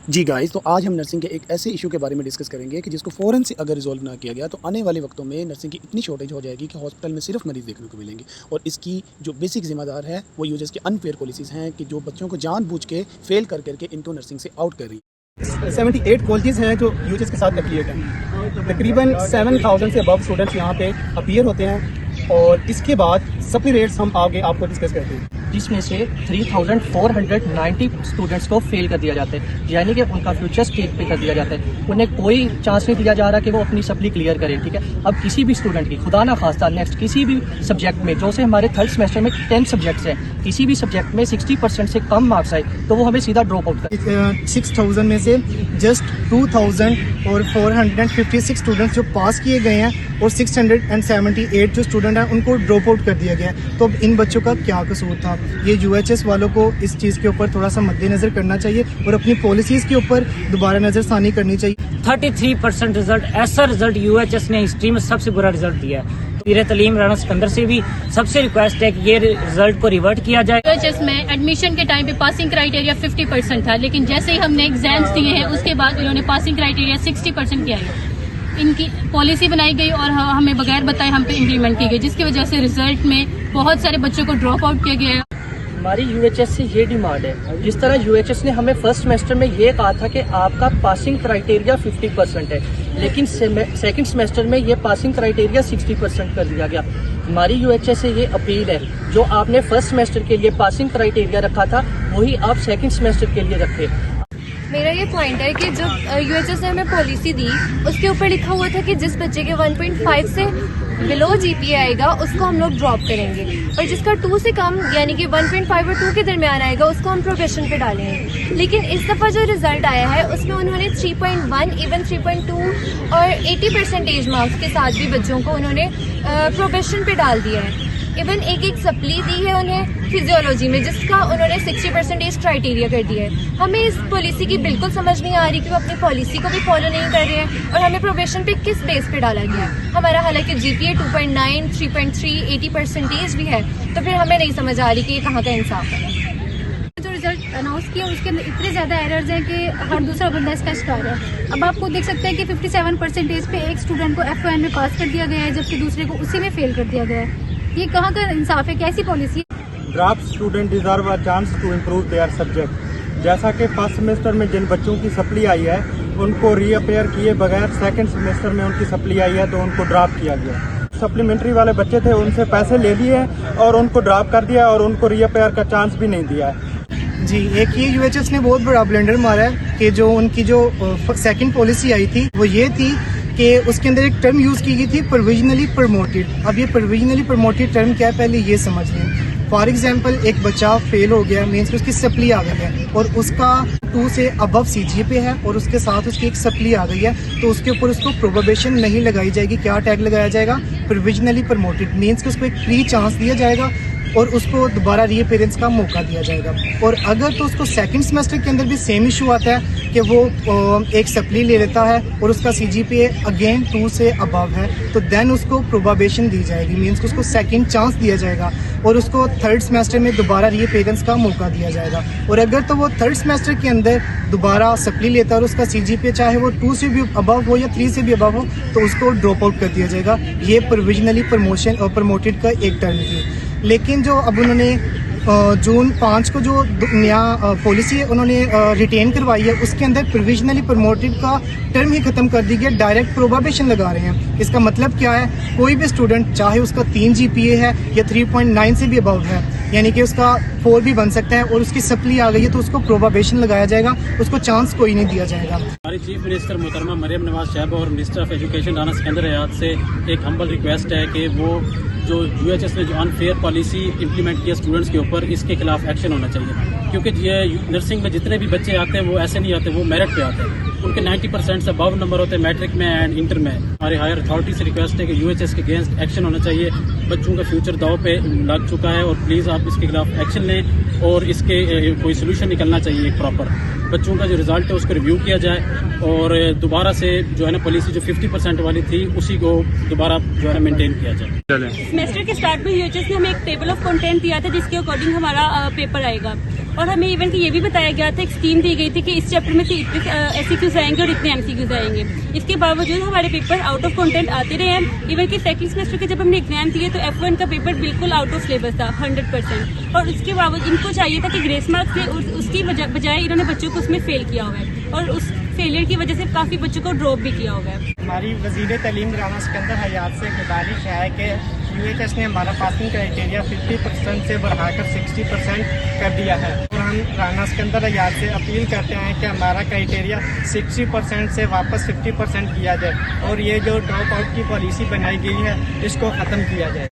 जी guys, तो आज हम नर्सिंग के एक ऐसे इशू के बारे में डिस्कस करेंगे कि जिसको फ़ौरन से अगर रिजॉल्व ना किया गया तो आने वाले वक्तों में नर्सिंग की इतनी शॉर्टेज हो जाएगी कि हॉस्पिटल में सिर्फ मरीज़ देखने को मिलेंगे। और इसकी जो बेसिक ज़िम्मेदार है वो यूजर्स की अनफेयर पॉलिसीज़ हैं कि जो बच्चों को जानबूझ के फेल कर करके इनको नर्सिंग से आउट कर रही है। 78 कॉलेजेस हैं जो यूजेस के साथ एफिलिएट हैं। तकरीबन 7000 से अबव स्टूडेंट्स यहाँ पे अपीयर होते हैं और इसके बाद सप्ली रेट्स हम आगे आपको डिस्कस करते हैं, जिसमें से 3490 स्टूडेंट्स को फेल कर दिया जाता है, यानी कि उनका फ्यूचर स्टेज पे कर दिया जाता है। उन्हें कोई चांस नहीं दिया जा रहा कि वो अपनी सप्ली क्लियर करें। ठीक है, अब किसी भी स्टूडेंट की खुदा ना खास्ता नेक्स्ट किसी भी सब्जेक्ट में, जो से हमारे थर्ड सेमेस्टर में 10 सब्जेक्ट्स हैं, किसी भी सब्जेक्ट में 60% से कम मार्क्स आए तो वो हमें सीधा ड्रॉप आउट कर 6000 में से जस्ट 2456 स्टूडेंट्स जो पास किए गए हैं और 678 जो स्टूडेंट हैं उनको ड्रॉप आउट कर दिया गया है। तो अब इन बच्चों का क्या कसूर था? ये यूएचएस वालों को इस चीज़ के ऊपर थोड़ा सा मद्देनजर करना चाहिए और अपनी पॉलिसीज़ के ऊपर दोबारा नज़रसानी करनी चाहिए। 33% रिजल्ट, ऐसा रिजल्ट यूएचएस ने हिस्ट्री में सबसे बुरा रिजल्ट दिया है। पीर तलीम राना सिकंदर से भी सबसे रिक्वेस्ट है कि ये रिजल्ट को रिवर्ट किया जाए। यूएचएस में एडमिशन के टाइम पे पासिंग क्राइटेरिया 50% था, लेकिन जैसे ही हमने एग्जाम्स दिए हैं उसके बाद इन्होंने पासिंग क्राइटेरिया 60% किया है। इनकी पॉलिसी बनाई गई और हमें बगैर बताए हम पे इम्प्लीमेंट की गई, जिसकी वजह से रिजल्ट में बहुत सारे बच्चों को ड्रॉप आउट किया गया है। हमारी यूएचएस से ये डिमांड है, जिस तरह यूएचएस ने हमें फर्स्ट सेमेस्टर में ये कहा था कि आपका पासिंग क्राइटेरिया 50% है, लेकिन सेकंड सेमेस्टर में ये पासिंग क्राइटेरिया 60% कर दिया गया। हमारी यूएचएस से ये अपील है, जो आपने फर्स्ट सेमेस्टर के लिए पासिंग क्राइटेरिया रखा था वही आप सेकंड सेमेस्टर के लिए रखें। मेरा ये पॉइंट है कि जब यूएचएस ने हमें पॉलिसी दी उसके ऊपर लिखा हुआ था कि जिस बच्चे के 1.5 से बिलो जीपीए आएगा उसको हम लोग ड्रॉप करेंगे, और जिसका 2 से कम यानी कि 1.5 और 2 के दरमियान आएगा उसको हम प्रोबेशन पे डालेंगे। लेकिन इस दफ़ा जो रिजल्ट आया है उसमें उन्होंने 3.1 इवन 3.2 और 80% मार्क्स के साथ भी बच्चों को उन्होंने प्रोबेशन पे डाल दिया है। इवन एक सप्ली दी है उन्हें फिजियोलॉजी में, जिसका उन्होंने 60% क्राइटेरिया कर दिया है। हमें इस पॉलिसी की बिल्कुल समझ नहीं आ रही कि वो अपनी पॉलिसी को भी फॉलो नहीं कर रहे हैं और हमें प्रोबेशन पे किस बेस पे डाला गया है। हमारा हालांकि जीपीए 2.9, 3.3, 80% भी है, तो फिर हमें नहीं समझ आ रही कि ये कहाँ का इंसाफ है। जो रिजल्ट अनाउंस किया उसके अंदर इतने ज़्यादा एरर्स हैं कि हर दूसरा बंदा इसका शिकार है। अब आपको देख सकते हैं कि 57% पे एक स्टूडेंट को F1 में पास कर दिया गया है, जबकि दूसरे को उसी में फेल कर दिया गया है। ये कहाँ का इंसाफ है? कैसी policy? Drop student deserve a chance to improve their subject. जैसा कि फर्स्ट सेमेस्टर में जिन बच्चों की सप्ली आई है उनको रीअपेयर किए बगैर सेकंड सेमेस्टर में उनकी सप्ली आई है तो उनको ड्रॉप किया गया। सप्लीमेंट्री वाले बच्चे थे उनसे पैसे ले लिए और उनको ड्रॉप कर दिया और उनको रीअपेयर का चांस भी नहीं दिया है। जी, एक ये यूएचएस ने बहुत बड़ा ब्लेंडर मारा है कि जो उनकी जो सेकंड पॉलिसी आई थी वो ये थी कि उसके अंदर एक टर्म यूज़ की गई थी प्रोविजनली प्रमोटेड। अब ये प्रोविजनली प्रमोटेड टर्म क्या है पहले ये समझ लें। फॉर एग्जांपल एक बच्चा फेल हो गया, मीन्स उसकी सप्ली आ गई है और उसका 2 से अबव सीजीपीए पे है और उसके साथ उसकी एक सप्ली आ गई है, तो उसके ऊपर उसको प्रोबेशन नहीं लगाई जाएगी। क्या टैग लगाया जाएगा? Provisionally promoted. मीन्स कि उसको एक फ्री चांस दिया जाएगा और उसको दोबारा रीअपेरेंस का मौका दिया जाएगा। और अगर तो उसको सेकंड सेमेस्टर के अंदर भी सेम इशू आता है कि वो एक सप्ली ले लेता है और उसका सीजीपीए अगेन 2 से अबव है, तो देन उसको प्रोबेशन दी जाएगी। मीन्स कि उसको सेकंड चांस दिया जाएगा और उसको थर्ड सेमेस्टर में दोबारा रीअपेरेंस का मौका दिया जाएगा। और अगर तो वो थर्ड सेमेस्टर के अंदर दोबारा सप्ली लेता है और उसका सीजीपीए चाहे वो 2 से भी अबव हो या 3 से भी अबव हो तो उसको ड्रॉप आउट कर दिया जाएगा। ये प्रोविजनली प्रमोशन और प्रमोटेड का एक टर्म थी। लेकिन जो अब उन्होंने जून 5 को जो नया पॉलिसी उन्होंने रिटेन करवाई है उसके अंदर प्रोविजनली प्रमोटेड का टर्म ही खत्म कर दी गया, डायरेक्ट प्रोबेशन लगा रहे हैं। इसका मतलब क्या है? कोई भी स्टूडेंट चाहे उसका 3 जीपीए है या 3.9 से भी अबव है, यानी कि उसका 4 भी बन सकता है और उसकी सप्ली आ गई है तो उसको प्रोबेशन लगाया जाएगा, उसको चांस कोई नहीं दिया जाएगा। हमारी चीफ मिनिस्टर मोहतरमा मरियम नवाज साहिबा और minister of education Rana Sikandar Hayat से एक हम्बल रिक्वेस्ट है कि वो जो यूएचएस ने जो अनफेयर पॉलिसी इंप्लीमेंट की स्टूडेंट्स के ऊपर, इसके खिलाफ एक्शन होना चाहिए। क्योंकि ये नर्सिंग में जितने भी बच्चे आते हैं वो ऐसे नहीं आते, वो मेरिट पे आते हैं। उनके 90% से अबव नंबर होते हैं मैट्रिक में एंड इंटर में। हमारी हायर अथॉरिटी से रिक्वेस्ट है कि यूएचएस के अगेंस्ट एक्शन होना चाहिए। बच्चों का फ्यूचर दाव पे लग चुका है और प्लीज़ आप इसके खिलाफ एक्शन लें और इसके कोई सोल्यूशन निकलना चाहिए एक प्रॉपर। बच्चों का जो रिजल्ट है उसको रिव्यू किया जाए और दोबारा से जो है ना पॉलिसी जो 50% वाली थी उसी को दोबारा जो है मेंटेन किया जाए। सेमेस्टर के स्टार्ट में यूएचएस ने हमें एक टेबल ऑफ कंटेंट दिया था जिसके अकॉर्डिंग हमारा पेपर आएगा और हमें इवन कि ये भी बताया गया था, एक स्कीम दी गई थी कि इस चैप्टर में से इतने एससीक्यूज आएंगे और इतने एमसीक्यूज आएंगे। इसके बावजूद हमारे पेपर आउट ऑफ कंटेंट आते रहे हैं। इवन कि सेकंड सेमेस्टर के जब हमने एग्जाम दिए तो F1 का पेपर बिल्कुल आउट ऑफ सिलेबस था 100%, और उसके बावजूद इनको चाहिए था कि ग्रेस मार्क्स से उसकी बजाय इन्होंने बच्चों को उसमें फेल किया हुआ है और उस फेलियर की वजह से काफ़ी बच्चों को ड्रॉप भी किया हुआ है। हमारी वज़ीर तालीम राना सिकंदर हयात से गुजारिश है कि यूएचएस ने हमारा पासिंग क्राइटेरिया 50% से बढ़ाकर 60% कर दिया है और हम राना सिकंदर हयात से अपील करते हैं कि हमारा क्राइटेरिया 60% से वापस 50% किया जाए और ये जो ड्रॉप आउट की पॉलिसी बनाई गई है इसको ख़त्म किया जाए।